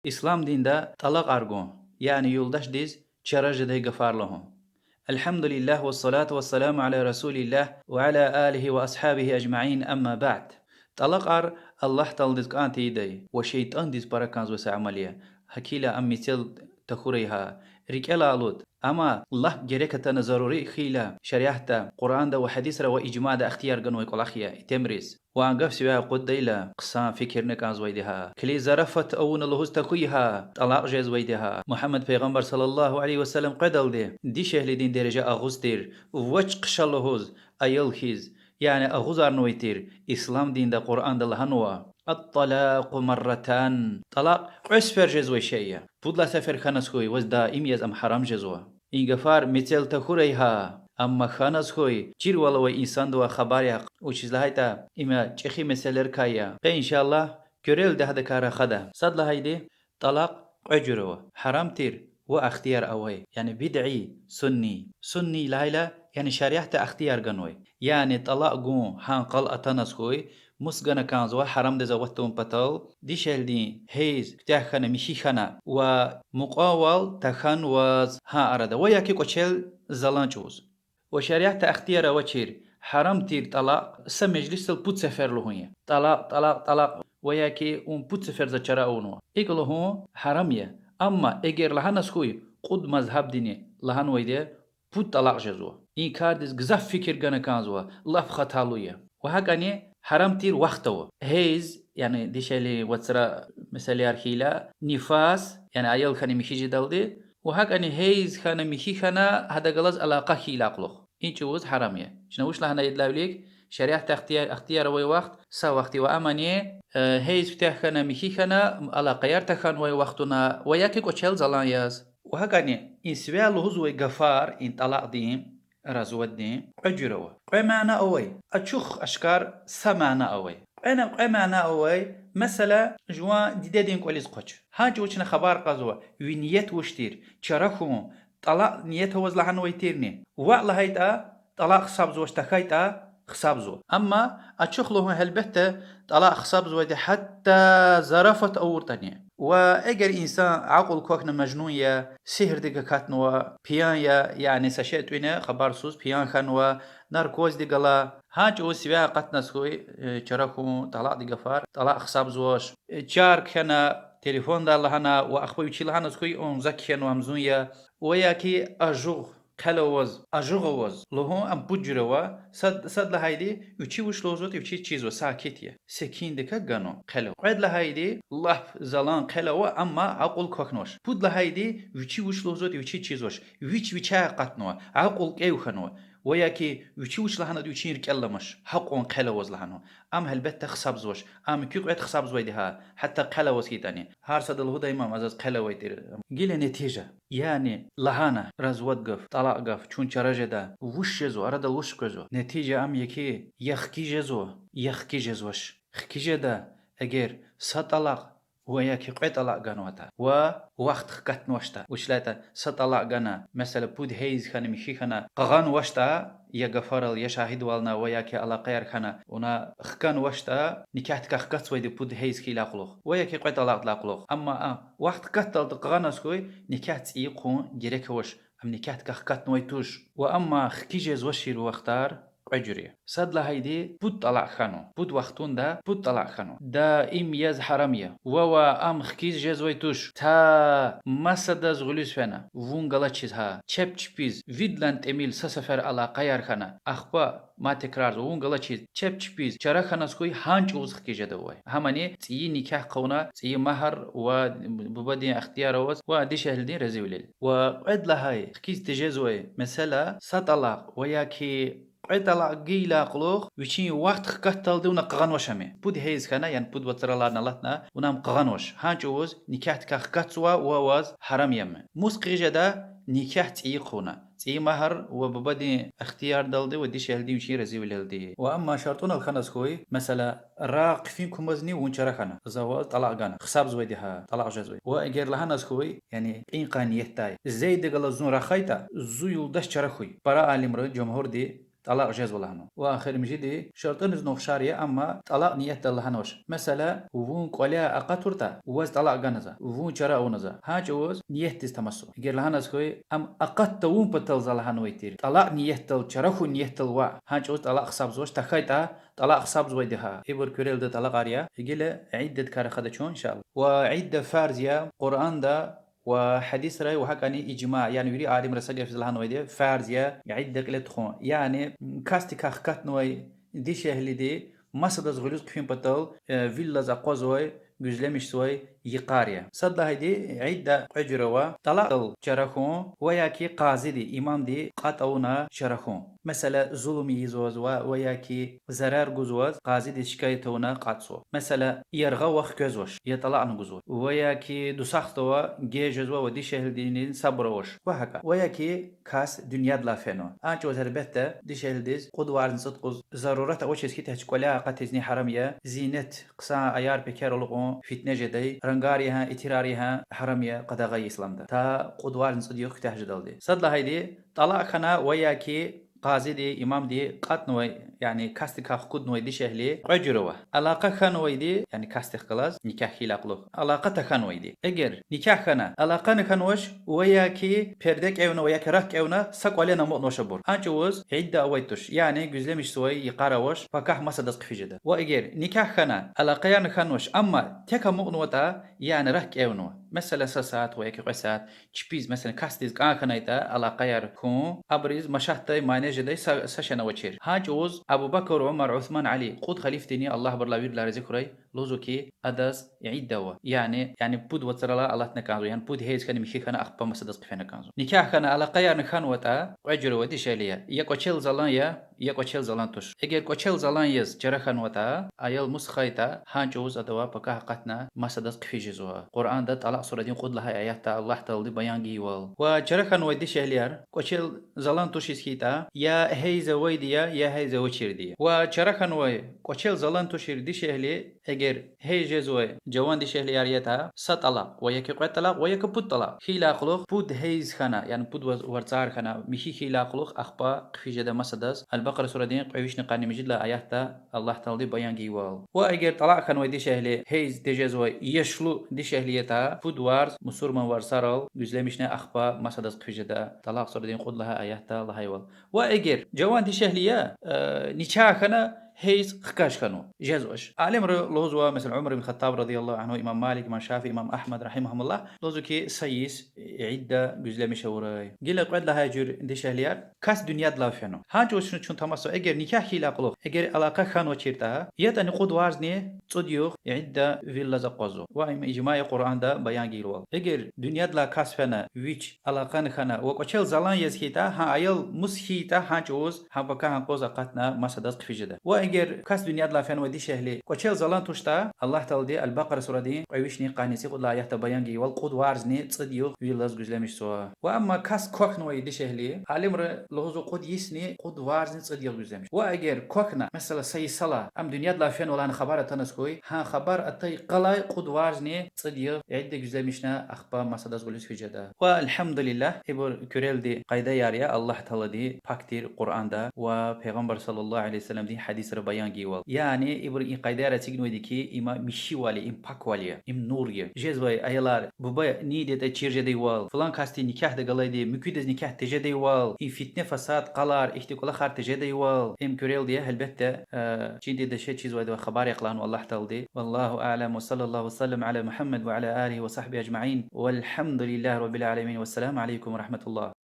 İslam dinde talak argon yani yoldaş diz çarajıday gafarlahon. Elhamdülillah ve salatu ve selamu ala Resulillah ve ala alihi ve ashabihi ecma'in amma ba'd. Talak ar Allah tal diz kanti day ve şeytan diz parakans ve sa'amaliye. Hakila ammitel تخوريها رجال علود أما الله جريك تنا ضروري خيلا شريحته قرآن ده وحديث رو إجماع ده اختيار جنوي كلاخيا تمريز وعنقف سوى قد ديلا قصان فكرنك عن زويدها كلي زرفت أون اللهوز تكويها طلاق جاز ويدها محمد پیغمبر صلى الله عليه وسلم قدل دي شهل دين درجة أغوستير وچ قشا اللهوز أيل خيز يعني أغوزار نويتير إسلام دين ده قرآن ده لهنوا الطلاق مرتان طلاق عسفر جزوي شيء بودلا سفر خانس خوي وزدا إميز أم حرام جزوا إن غفار مثل تخوريها أما خانس خوي جير ولو إنسان دوا خباريا وچيز لهايتا إما چخي مثلر كايا إن شاء الله كوريل ده دكارا خدا صد لهايدي طلاق أجروا حرام تير واختيار أوي يعني بدعي سني لايلا يعني شريعة اختيار جنوي يعني طلاق جو هانقل أتنس خوي مسجنا كان زوا حرام ده زوجتهم بطل دي شهلدين هيز تاخنا مشيخنا ومقاول تخن وز ها أردا وياكي كوشل زلانجوز وشريعة اختيار وشير حرام تير طلاق سمجلس البوت سفر له طلاق وياكي بوت سفر زچرا اونو ايقلو هو حرامية اما اگر لهانس خوي قد مذهب ديني لهان ويده بوت طلاق جزوا این کار دز گزاف فکر گنه کانزوا لف خطالوية وهكاني حرام تير وقتو هيز يعني ديش اللي وتسرا مثال أرخيلا نفاس يعني أيال خاني مشي جدالدي وهكاني هيز خانه مشي خانه هذا غلط علاقة خيلا قلوخ این چوز حرامية شنوش لهنا يدلاوليك شريعة اختيار وي وقت سا وقتي وأماني هيز فتح خانه مشي خانه علاقة يرتخان وي وقتنا وياكي كوشل زلان ياز وهكاني إن سوال هزوي غفار إن طلاق دين رزودين أجروا قمعنا أوي أشوخ أشكار سمعنا أوي أنا قمعنا أوي مثلا جوا ديدين كوليز قوش هاجي وشنا خبر قزوا ونيت وشتير شرخهم طلاق نيته وزلحن ويتيرني وعلى هيتا طلاق خصاب زوج تخيتا خصاب زو أما أشوخ له هالبته طلاق خصاب زوج حتى زرفت أورتني وأجر إنسان عقل كوكنا مجنون يا سحر دقة كاتنوا بيان يعني سشيت وينه خبر سوز بيان خانوا ناركوز دقلا هاج او سويا قتنا سوي شركو طلاق دقة فار طلاق خصاب زوج جار كنا تليفون دار لهنا وأخوي وشي لهنا سوي أون زكيان وامزونيا وياكي أجوغ كلوز أجوغوز لهون أم بجروا صد لهايدي وشي وش لوزوت وشي تشيزو ساكتية سكين دكا جانو قلو عد لهايدي الله زلان قلو أما عقل كوكنوش بود لهايدي وشي وش لوزوت وشي تشيزوش ويش قطنوا عقل كيو خنوا وياكي وشي وش لهنا دو تشير كلمش حقون قلوز لهنا أم هالبت خصاب زوش أم كيو قد خصاب زويدها حتى قلوز كيتاني هار صد الهدى إمام عزاز قلوي تير جيل نتيجة يعني لهانا رزود قف طلاق قف چون چرجدا وش جزو أراد الوش كزو نتيجة أم يكي يخكي جزوش خكي جدا أجر سطلاق وياكي قيت طلاق قنوتا ووقت خكت نوشتا وشلاتا سطلاق قنا مثلا بود هيز خان مشي خنا قغان وشتا يا غفر يا شاهد والنا وياكي على قير خنا ونا خكان وشتا نكاحت خكت ويدي بود هيز كي لاقلوخ وياكي قيت طلاق لاقلوخ اما وقت قتل قغان سكوي نكاحت يقون جريك وش ام نكاحت خكت نويتوش واما خكيجز وشير واختار أجري صد لهيدي بود طلع خانو بود وقتون دا بود طلع خانو دا إم يز حرامية ووا خكيز جزويتوش تا مسد زغلوس فنا وون غلا چيزها چپ چپيز ويدلاند إميل سسفر على قيار خانا أخبا ما تكرار وون غلا چيز چپ چپيز چرا خاناس کوي هانج اوز خكي جدوي هماني تي نكاح قونا تي مهر و ببدي اختيار وز و دي شهلدين رزيولل وقد لهاي خكيز تجزوي مثلا سطلاق وياكي عطلا قيلا قلوخ وشين وقت خكتل دونا قغنوشامي بود هيز خنا يعني بود وترلا نلاتنا ونام قغنوش هانجوز نكاحت كخكتسوا وواز حرام يم مسقي جدا نكاح تيقونا تي مهر وببدي اختيار دلدي ودي شهلدي وشي رزي ولدي واما شرطنا الخنس خوي مثلا راق فينكم وزني ونشرخنا زواج طلاق غانا خصاب زويدها طلاق جزوي واجر لها ناس خوي يعني قين قانيتاي زيد قال زون رخيتا زو يلدش شرخوي برا عالم جمهور دي طلاق جاز ولا هنو واخر مجدي شرطن نوف شارية اما طلاق نية الله هنوش مثلا وون قولها اقاتورتا وز طلاق غنزا وون چرا اونزا هاج وز نية تستمسو غير لهنز خوي ام اقات وون بتل زل هنويتير طلاق نية تل چرا خو نية تل وا هاج وز طلاق سابزوش تخيتا طلاق سابز ويدها يبر كوريل ده طلاق اريا يقول عدة كار خدتشون ان شاء الله وعدة فارزيا قرآن ده وحديث رأي وحكاني إجماع يعني يري عالم رسالة في الهان ويدي فارزيا يعد قلت خون يعني كاستي كات نوي دي شهلي دي مصدر غلوز كفين بطل فيلا زقوزوي جزلمش سوي يقاريا صد هيدي عدة أجروا طلاق شرخون وياكي قاضي دي إمام دي قطعونا شرخون مثلا ظلم يزوز وياكي زرار جزوز قاضي دي شكايتونا قاطسو مثلا يرغى وخ كزوش يطلع نجزوز وياكي دسختوا جيجزوا ودي شهر دينين صبروش وهكا وياكي كاس دنيا دلافينو أنتو زربته دي شهر ديز قدوار صدق ضرورة أوشيس كي تحكوا قتزني حرامية زينة قصا أيار بكارلقون فتنة جدي رنگاريها اتراريها حرامية قدغي إسلام ده تا قدوار صديق تهجدل دي صد هيدي طلاق خنا وياكي قاضي دي إمام دي قاتنوي يعني كاستك خود نوي دي شهلي عجروه علاقة خانوي دي يعني كاستك خلاص نكاح خلاقلو علاقة خانوي دي اگر نكاح خنا علاقة نخانوش وياكي پردك ايونا وياكي رك ايونا ساق علينا مؤنوش بور انجوز عدة اويتوش يعني جزلمش سوي يقاروش فكاح ما صدق في جدا واگر نكاح خنا علاقة نخانوش اما تكا مؤنوتا يعني رك ايونا مثلا ساعات وياكي قسات تشبيز مثلا كاستيز كان خنايتا علاقة يركون ابريز مشاهتي ماني جدي سشنا وچير هاجوز ابو بكر عمر عثمان علي قود خليفتني الله برلاوير لا ذكري لوزوكي اداس يعيد دوا يعني بود وترلا الله تنكازو يعني بود هيز كان مشي كان اخبا مسدس كفنا كانزو نكاح كان على قيار نخان وتا اجر ودي شاليا يكو تشيل زلان يكو تشيل زلان توش اگر كو تشيل زلان يز جرخان وتا ايل مسخيتا هاجوز ادوا بكا قتنا مسدس كفيجزوا قران ده طلع سوره دين قد لها ايات الله تعالى بيان جيوال وجرخان ودي شاليار كو تشيل زلان توش سكيتا يا هيزا ويديا يا هيزا وشيرديا وشرخن وي قوشل زلان توشير دي شهلي اگر هيجز وي جوان دي شهلي ياريتا سطلا ويك قتلا ويك بوتلا خيلا خلوخ بود هيز خنا يعني بود ورزار خنا مشي خيلا خلوخ اخبا في جدا مسدس البقره سوره دين قويش نقاني مجد لا اياتا الله تعالى بيان جيوال واگر طلع خن وي دي شهلي هيز ديجز وي يشلو دي شهليتا بود وارز مسور من ورسارل جزلمشنا اخبا مسدس في جدا طلاق سوره دين قد لها اياتا الله يوال واجر جوان دي شهليه نيشاخنا هيز خكاش خنو جازوش عالم لوزوا مثل عمر بن الخطاب رضي الله عنه امام مالك امام شافعي امام احمد رحمهم الله لوزوكي سيس عده جزله مشوراي قيل قد لها جور دي شهليار كاس دنيا دلافينو هاجو شنو چون تماسو اگر نيكاح خيلا قلو اگر علاقه خانو چيرتا يتن قد وارزني صديو عده فيلا زقوزو وايم اجماع قران ده بيان جيرو اگر دنيا دلا كاس فنا ويچ علاقه خنا وقچل زلان يزكيتا ها ايل مسخيتا هاجوز ها بكا ها قوزا قتنا مسدس فيجدا واگر كاس دنيا دلا فن ودي شهلي قچل زلان توشتا الله تعالى دي البقره سوره دي قويشني قانيسي قد لا يحت بيان جي والقد وارزني صديو فيلاز گزلمش سو واما كاس كوخ نو دي شهلي عالم لوزو قد يسني قد وارزني صديو گزلمش واگر كوخنا مثلا سي صلا ام دنيا دلا فن ولا خبر تنسكوي ها خبر اتي قلاي قد وارزني صديو عده گزلمشنا اخبار مسدس گلس فيجدا والحمد لله ابو كوريل دي قايده ياريا الله تعالى دي فاكتير قران دا و پیغمبر صلى الله عليه وسلم دي حديث بيان جيوال يعني ابر ان قايده را تيغنو ديكي اما مشي والي ام باك والي ام نوريه جزوي ايلار بوبا نيدي تا چيرجه دي وال فلان كاستي نكاح دا غلايدي مكيدز نكاح تجه دي وال ان فتنه فساد قلار احتكال خار تجه دي وال ام كوريل دي البته جيدي دا شي چيز ودا خبر يقلان والله تعالى دي والله اعلم وصلى الله وسلم على محمد وعلى اله وصحبه اجمعين والحمد لله رب العالمين والسلام عليكم ورحمه الله